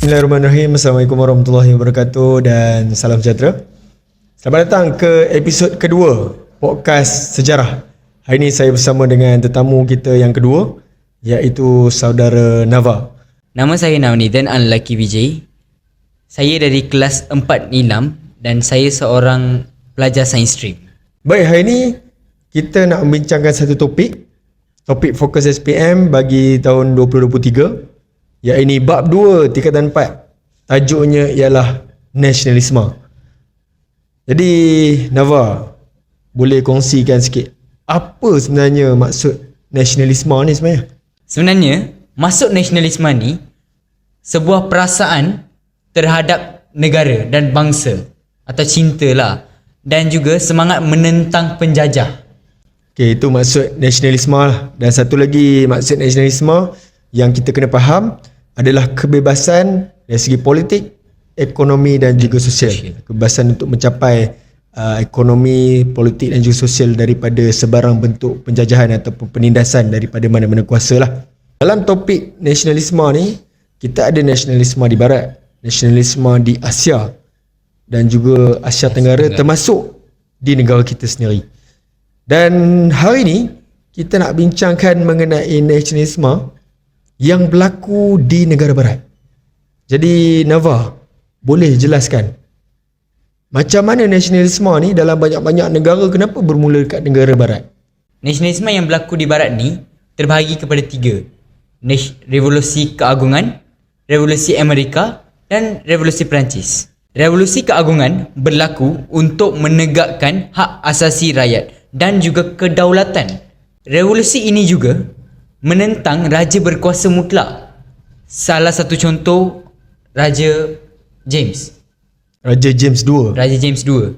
Bismillahirrahmanirrahim. Assalamualaikum warahmatullahi wabarakatuh dan salam sejahtera. Selamat datang ke episod kedua podcast sejarah. Hari ini saya bersama dengan tetamu kita yang kedua, iaitu saudara Nava. Nama saya Navneethan Unlucky Vijay. Saya dari kelas 4 Nilam dan saya seorang pelajar sains stream. Baik, hari ini kita nak membincangkan satu topik fokus SPM bagi tahun 2023, iaitu bab 2 tingkatan 4. Tajuknya ialah nasionalisme. Jadi Nava, boleh kongsikan sikit apa sebenarnya maksud nasionalisme ni sebenarnya? Sebenarnya, maksud nasionalisme ni sebuah perasaan terhadap negara dan bangsa atau cinta lah, dan juga semangat menentang penjajah. Okey, itu maksud nasionalisme lah. Dan satu lagi maksud nasionalisme yang kita kena faham adalah kebebasan dari segi politik, ekonomi dan juga sosial. Kebebasan untuk mencapai ekonomi, politik dan juga sosial daripada sebarang bentuk penjajahan ataupun penindasan daripada mana-mana kuasa lah. Dalam topik nasionalisme ni, kita ada nasionalisme di barat, nasionalisme di Asia dan juga Asia Tenggara, termasuk di negara kita sendiri. Dan hari ni kita nak bincangkan mengenai nasionalisme yang berlaku di negara barat. Jadi Nava, boleh jelaskan macam mana nasionalisme ni dalam banyak-banyak negara, kenapa bermula dekat negara barat? Nasionalisme yang berlaku di barat ni terbahagi kepada 3. Revolusi Keagungan, Revolusi Amerika dan Revolusi Perancis. Revolusi Keagungan berlaku untuk menegakkan hak asasi rakyat dan juga kedaulatan. Revolusi ini juga menentang raja berkuasa mutlak. Salah satu contoh Raja James II. Raja James II.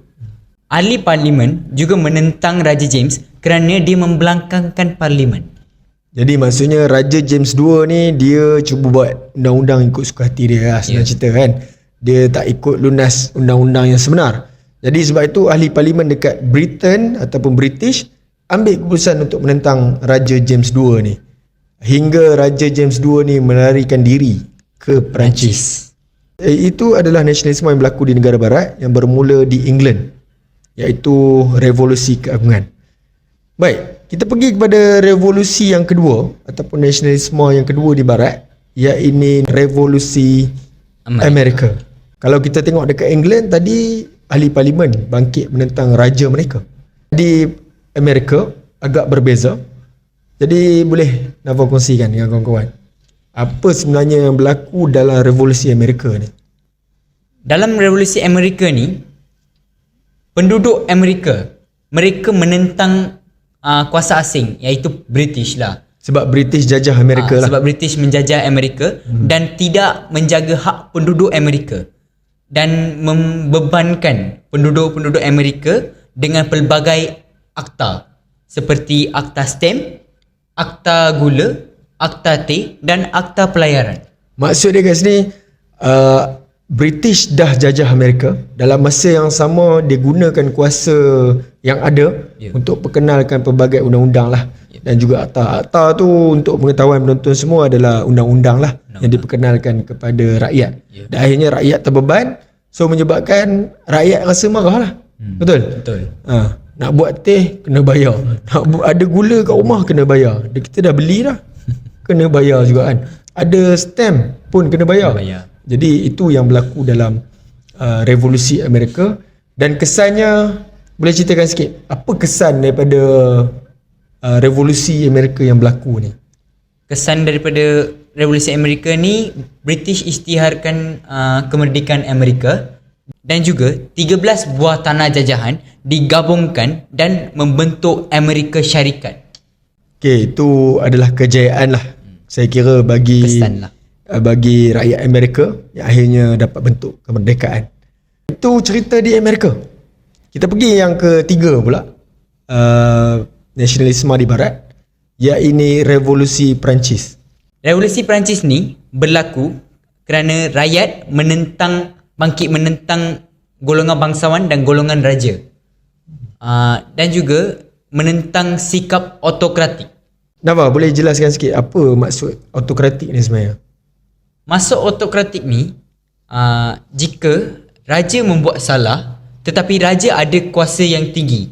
Ahli parlimen juga menentang Raja James kerana dia membelangkangkan parlimen. Jadi maksudnya Raja James II ni dia cuba buat undang-undang ikut suka hati dia lah, senang cerita kan. Dia tak ikut lunas undang-undang yang sebenar. Jadi sebab itu ahli parlimen dekat Britain ataupun British ambil keputusan untuk menentang Raja James II ni. Hingga Raja James II ni melarikan diri ke Perancis. Itu adalah nasionalisme yang berlaku di negara barat yang bermula di England, iaitu Revolusi Keagungan. Baik, kita pergi kepada revolusi yang kedua ataupun nasionalisme yang kedua di barat, iaitu Revolusi Amerika. Kalau kita tengok dekat England tadi, ahli parlimen bangkit menentang raja mereka. Di Amerika agak berbeza. Jadi boleh Nava kongsikan dengan kawan-kawan apa sebenarnya yang berlaku dalam Revolusi Amerika ni? Dalam Revolusi Amerika ni, penduduk Amerika mereka menentang kuasa asing, iaitu British lah. Sebab British jajah Amerika lah. Sebab British menjajah Amerika dan tidak menjaga hak penduduk Amerika dan membebankan penduduk-penduduk Amerika dengan pelbagai akta seperti akta stamp, akta gula, akta teh dan akta pelayaran. Maksud dia kat sini, British dah jajah Amerika. Dalam masa yang sama dia gunakan kuasa yang ada untuk perkenalkan pelbagai undang-undang lah. Dan juga akta tu untuk pengetahuan penonton semua adalah undang-undang lah yang diperkenalkan kepada rakyat. Dan akhirnya rakyat terbeban, so menyebabkan rakyat rasa marah lah. Betul? Nak buat teh kena bayar, nak ada gula kat rumah kena bayar. Kita dah beli dah, kena bayar juga kan. Ada stamp pun kena bayar. Jadi itu yang berlaku dalam Revolusi Amerika. Dan kesannya, boleh ceritakan sikit apa kesan daripada Revolusi Amerika yang berlaku ni? Kesan daripada Revolusi Amerika ni, British isytiharkan kemerdekaan Amerika dan juga 13 buah tanah jajahan digabungkan dan membentuk Amerika Syarikat. Okey, itu adalah kejayaan lah, saya kira bagi rakyat Amerika yang akhirnya dapat bentuk kemerdekaan. Itu cerita di Amerika. Kita pergi yang ketiga pula, nasionalisme di barat, iaitu Revolusi Perancis. Revolusi Perancis ni berlaku kerana rakyat bangkit menentang golongan bangsawan dan golongan raja, dan juga menentang sikap autokratik. Nava, boleh jelaskan sikit apa maksud autokratik ni sebenarnya? Masa autokratik ni, jika raja membuat salah tetapi raja ada kuasa yang tinggi,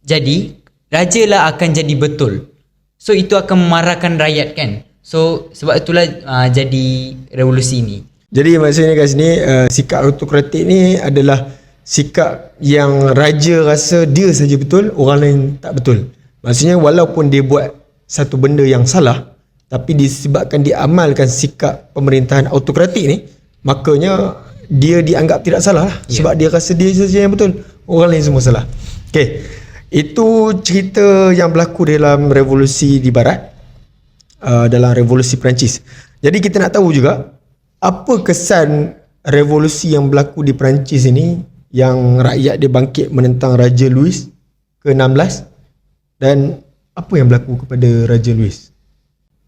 jadi raja lah akan jadi betul. So itu akan memarahkan rakyat kan. So sebab itulah jadi revolusi ni. Jadi maksudnya kat sini sikap autokratik ni adalah sikap yang raja rasa dia saja betul, orang lain tak betul. Maksudnya walaupun dia buat satu benda yang salah, tapi disebabkan dia amalkan sikap pemerintahan autokratik ni, makanya dia dianggap tidak salah lah. Sebab dia rasa dia saja yang betul, orang lain semua salah. Okay, itu cerita yang berlaku dalam revolusi di barat, dalam revolusi Perancis. Jadi kita nak tahu juga apa kesan revolusi yang berlaku di Perancis ini, yang rakyat dia bangkit menentang Raja Louis ke-16, dan apa yang berlaku kepada Raja Louis.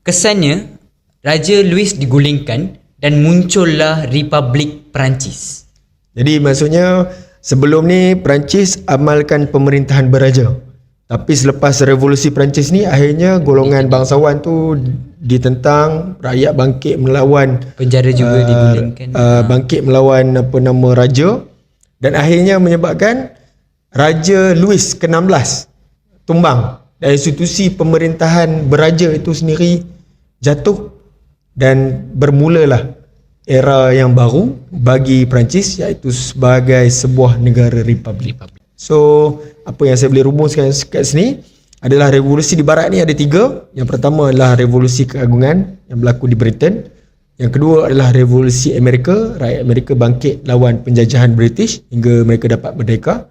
Kesannya, Raja Louis digulingkan dan muncullah Republik Perancis. Jadi maksudnya sebelum ni Perancis amalkan pemerintahan beraja. Tapi selepas revolusi Perancis ni, akhirnya golongan bangsawan tu ditentang, rakyat bangkit melawan, Penjara juga digulingkan. bangkit melawan raja, dan akhirnya menyebabkan Raja Louis ke-16 tumbang dan institusi pemerintahan beraja itu sendiri jatuh, dan bermulalah era yang baru bagi Perancis, iaitu sebagai sebuah negara republik. So apa yang saya boleh rumuskan kat sini adalah revolusi di barat ni ada 3. Yang pertama adalah revolusi keagungan yang berlaku di Britain. Yang kedua adalah revolusi Amerika, rakyat Amerika bangkit lawan penjajahan British hingga mereka dapat merdeka.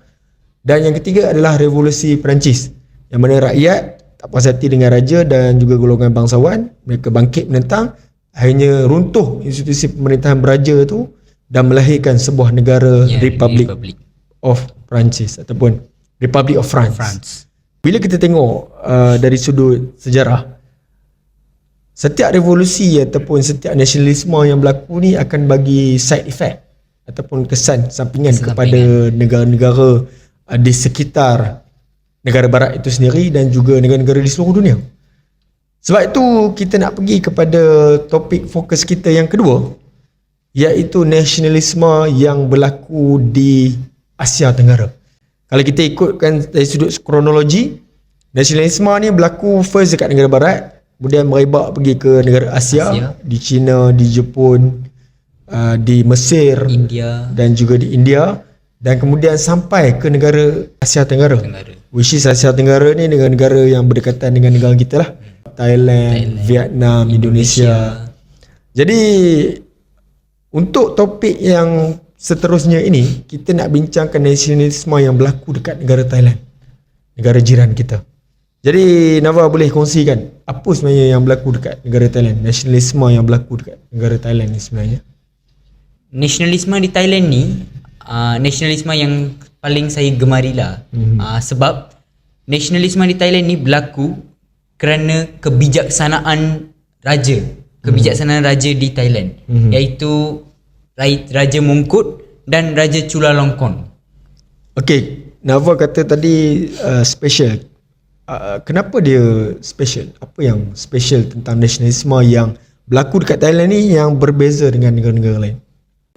Dan yang ketiga adalah revolusi Perancis, yang mana rakyat tak puas hati dengan raja dan juga golongan bangsawan, mereka bangkit menentang, akhirnya runtuh institusi pemerintahan beraja tu dan melahirkan sebuah negara Republic of Perancis ataupun Republic of France. Bila kita tengok dari sudut sejarah, setiap revolusi ataupun setiap nasionalisme yang berlaku ni akan bagi side effect ataupun kesan sampingan kepada negara-negara di sekitar negara barat itu sendiri dan juga negara-negara di seluruh dunia. Sebab itu kita nak pergi kepada topik fokus kita yang kedua, iaitu nasionalisme yang berlaku di Asia Tenggara. Kalau kita ikutkan dari sudut kronologi, nasionalisme ni berlaku first dekat negara barat, kemudian merebak pergi ke negara Asia. Di China, di Jepun, di Mesir, India, dan juga di India, dan kemudian sampai ke negara Asia Tenggara. Which is Asia Tenggara ni negara-negara yang berdekatan dengan negara kita lah. Thailand, Vietnam, Indonesia. Jadi untuk topik yang seterusnya ini, kita nak bincangkan nasionalisme yang berlaku dekat negara Thailand, negara jiran kita. Jadi Nava boleh kongsikan apa sebenarnya yang berlaku dekat negara Thailand, nasionalisme yang berlaku dekat negara Thailand ni sebenarnya? Nasionalisme di Thailand ni nasionalisme yang paling saya gemarilah. Sebab nasionalisme di Thailand ni berlaku kerana kebijaksanaan raja, raja di Thailand, iaitu Raja Mongkut dan Raja Chulalongkorn. Okey, Nava kata tadi special. Kenapa dia special? Apa yang special tentang nasionalisme yang berlaku dekat Thailand ni yang berbeza dengan negara-negara lain?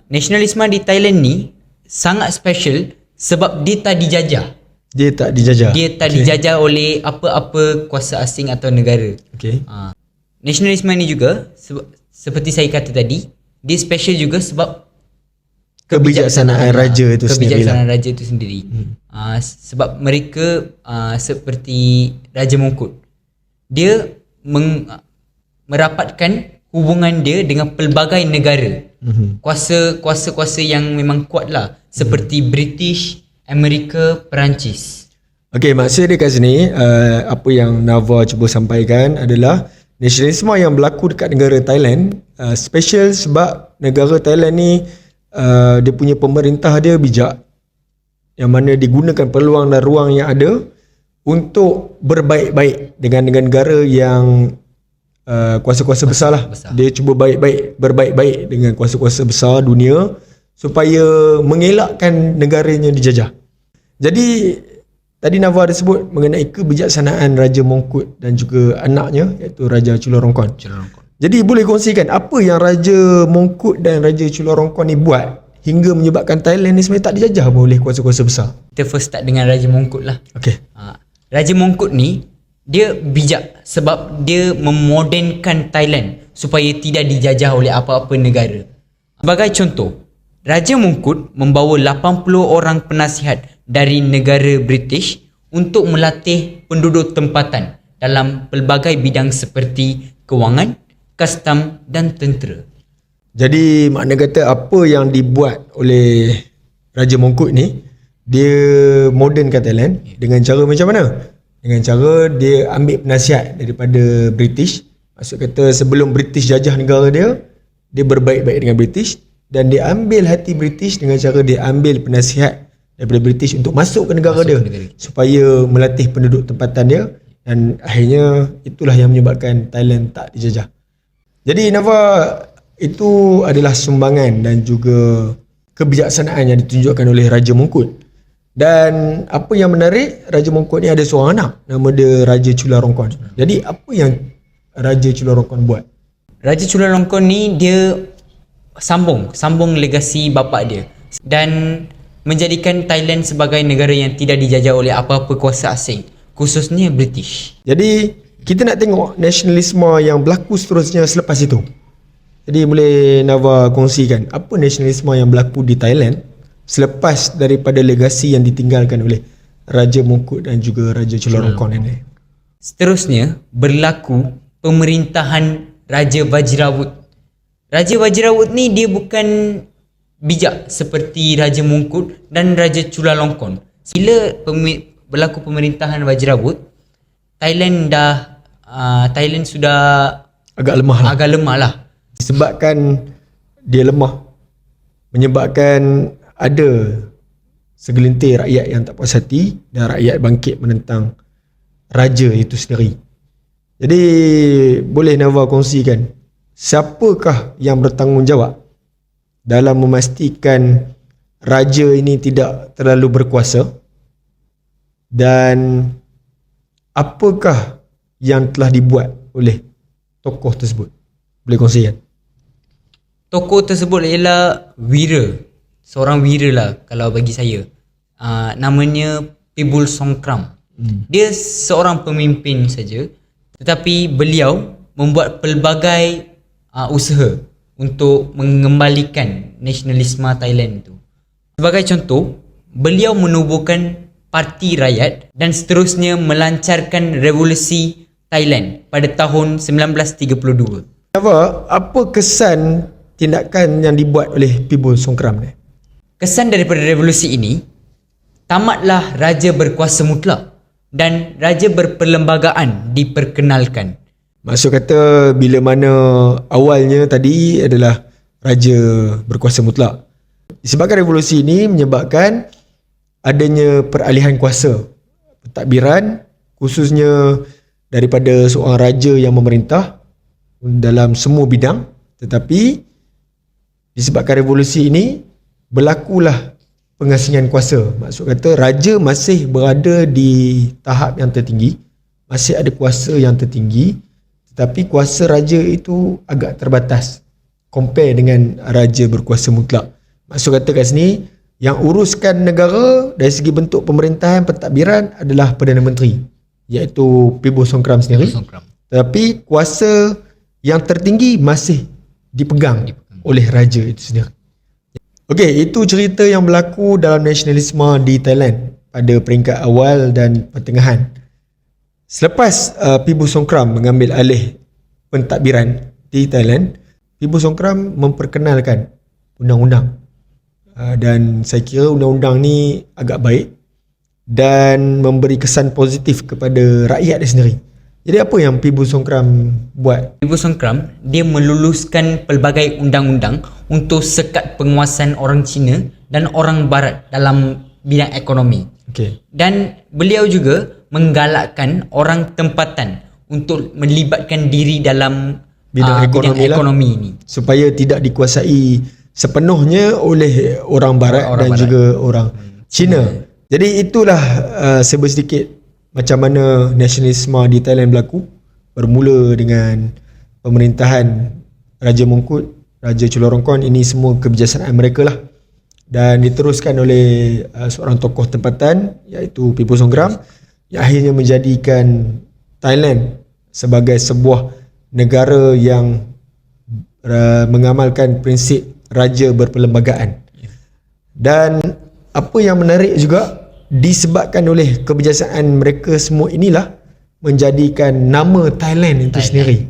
Nasionalisme di Thailand ni sangat special sebab dia tak dijajah. Dia tak dijajah oleh apa-apa kuasa asing atau negara. Nasionalisme ni juga seperti saya kata tadi, dia special juga sebab kebijaksanaan raja itu sendiri. Sebab mereka seperti Raja Mongkut, dia merapatkan hubungan dia dengan pelbagai negara. Kuasa-kuasa yang memang kuat lah, seperti British, Amerika, Perancis. Okey, maksud dia kat sini, apa yang Nava cuba sampaikan adalah nasionalisme yang berlaku dekat negara Thailand special sebab negara Thailand ni dia punya pemerintah dia bijak, yang mana digunakan peluang dan ruang yang ada untuk berbaik-baik dengan negara yang kuasa-kuasa besar lah. Dia cuba berbaik-baik dengan kuasa-kuasa besar dunia supaya mengelakkan negaranya dijajah. Jadi tadi Nava ada sebut mengenai kebijaksanaan Raja Mongkut dan juga anaknya, iaitu Raja Chulalongkorn. Jadi boleh kongsikan apa yang Raja Mongkut dan Raja Chulalongkorn ni buat hingga menyebabkan Thailand ni sebenarnya tak dijajah oleh kuasa-kuasa besar. Kita first start dengan Raja Mongkut lah. Okey. Raja Mongkut ni dia bijak sebab dia memodernkan Thailand supaya tidak dijajah oleh apa-apa negara. Sebagai contoh, Raja Mongkut membawa 80 orang penasihat dari negara British untuk melatih penduduk tempatan dalam pelbagai bidang seperti kewangan, kastam dan tentera. Jadi makna kata apa yang dibuat oleh Raja Mongkut ni, dia modernkan Thailand dengan cara macam mana? Dengan cara dia ambil penasihat daripada British. Maksud kata sebelum British jajah negara dia, dia berbaik-baik dengan British dan dia ambil hati British dengan cara dia ambil penasihat daripada British untuk masuk ke negara dia supaya melatih penduduk tempatan dia, dan akhirnya itulah yang menyebabkan Thailand tak dijajah. Jadi Nafa, itu adalah sumbangan dan juga kebijaksanaan yang ditunjukkan oleh Raja Mongkut. Dan apa yang menarik, Raja Mongkut ni ada seorang anak, nama dia Raja Chulalongkorn. Jadi apa yang Raja Chulalongkorn buat? Raja Chulalongkorn ni dia sambung legasi bapa dia dan menjadikan Thailand sebagai negara yang tidak dijajah oleh apa-apa kuasa asing, khususnya British. Jadi kita nak tengok nasionalisme yang berlaku seterusnya selepas itu. Jadi boleh Nava kongsikan apa nasionalisme yang berlaku di Thailand selepas daripada legasi yang ditinggalkan oleh Raja Mongkut dan juga Raja Chulalongkorn ini. Seterusnya berlaku pemerintahan Raja Vajrawut. Raja Vajrawut ni dia bukan bijak seperti Raja Mongkut dan Raja Chulalongkorn. Bila berlaku pemerintahan Vajrawut, Thailand sudah agak lemah lah. Disebabkan dia lemah, menyebabkan ada segelintir rakyat yang tak puas hati dan rakyat bangkit menentang raja itu sendiri. Jadi boleh Nava kongsikan siapakah yang bertanggungjawab dalam memastikan raja ini tidak terlalu berkuasa, dan apakah yang telah dibuat oleh tokoh tersebut? Boleh kongsikan? Tokoh tersebut ialah seorang wira lah kalau bagi saya. Namanya Pibul Songkram. Dia seorang pemimpin saja, tetapi beliau membuat pelbagai usaha untuk mengembalikan nasionalisme Thailand itu. Sebagai contoh, beliau menubuhkan Parti Rakyat dan seterusnya melancarkan revolusi Thailand pada tahun 1932. Apa kesan tindakan yang dibuat oleh Pibul Songkram ni? Kesan daripada revolusi ini, tamatlah raja berkuasa mutlak dan raja berperlembagaan diperkenalkan. Maksud kata bila mana awalnya tadi adalah raja berkuasa mutlak. Disebabkan revolusi ini menyebabkan adanya peralihan kuasa, pentadbiran khususnya daripada seorang raja yang memerintah dalam semua bidang, tetapi disebabkan revolusi ini berlakulah pengasingan kuasa. Maksud kata raja masih berada di tahap yang tertinggi, masih ada kuasa yang tertinggi, tetapi kuasa raja itu agak terbatas compare dengan raja berkuasa mutlak. Maksud kata kat sini, yang uruskan negara dari segi bentuk pemerintahan pentadbiran adalah Perdana Menteri, iaitu Pibul Songkram sendiri. Tetapi kuasa yang tertinggi masih dipegang oleh raja itu sendiri. Okey, itu cerita yang berlaku dalam nasionalisme di Thailand pada peringkat awal dan pertengahan. Selepas Pibul Songkram mengambil alih pentadbiran di Thailand, Pibul Songkram memperkenalkan undang-undang. Dan saya kira undang-undang ni agak baik dan memberi kesan positif kepada rakyat dia sendiri. Jadi apa yang Pibul Songkram buat? Pibul Songkram dia meluluskan pelbagai undang-undang untuk sekat penguasaan orang Cina dan orang Barat dalam bidang ekonomi. Okay. Dan beliau juga menggalakkan orang tempatan untuk melibatkan diri dalam bidang ekonomi ini supaya tidak dikuasai sepenuhnya oleh orang Barat dan juga orang Cina. Jadi itulah sedikit macam mana nasionalisme di Thailand berlaku. Bermula dengan pemerintahan Raja Mongkut, Raja Chulalongkorn, ini semua kebijaksanaan mereka lah. Dan diteruskan oleh seorang tokoh tempatan iaitu Pipu Songgram yang akhirnya menjadikan Thailand sebagai sebuah negara yang mengamalkan prinsip raja berperlembagaan. Dan apa yang menarik juga, disebabkan oleh kebijaksanaan mereka semua inilah menjadikan nama Thailand itu sendiri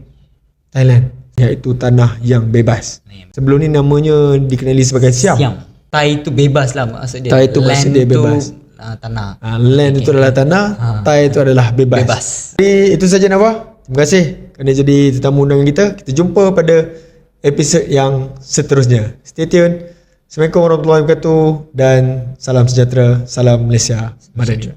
Thailand, iaitu tanah yang bebas. Sebelum ni namanya dikenali sebagai Siam. Thai itu bebas lah maksud dia. Thai itu maksud dia bebas. Tanah. Land itu adalah tanah, Thai itu adalah bebas. Jadi itu saja Nawa. Terima kasih kerana jadi tetamu undangan kita. Kita jumpa pada episod yang seterusnya. Stay tune. Assalamualaikum warahmatullahi wabarakatuh dan salam sejahtera, salam Malaysia Madani.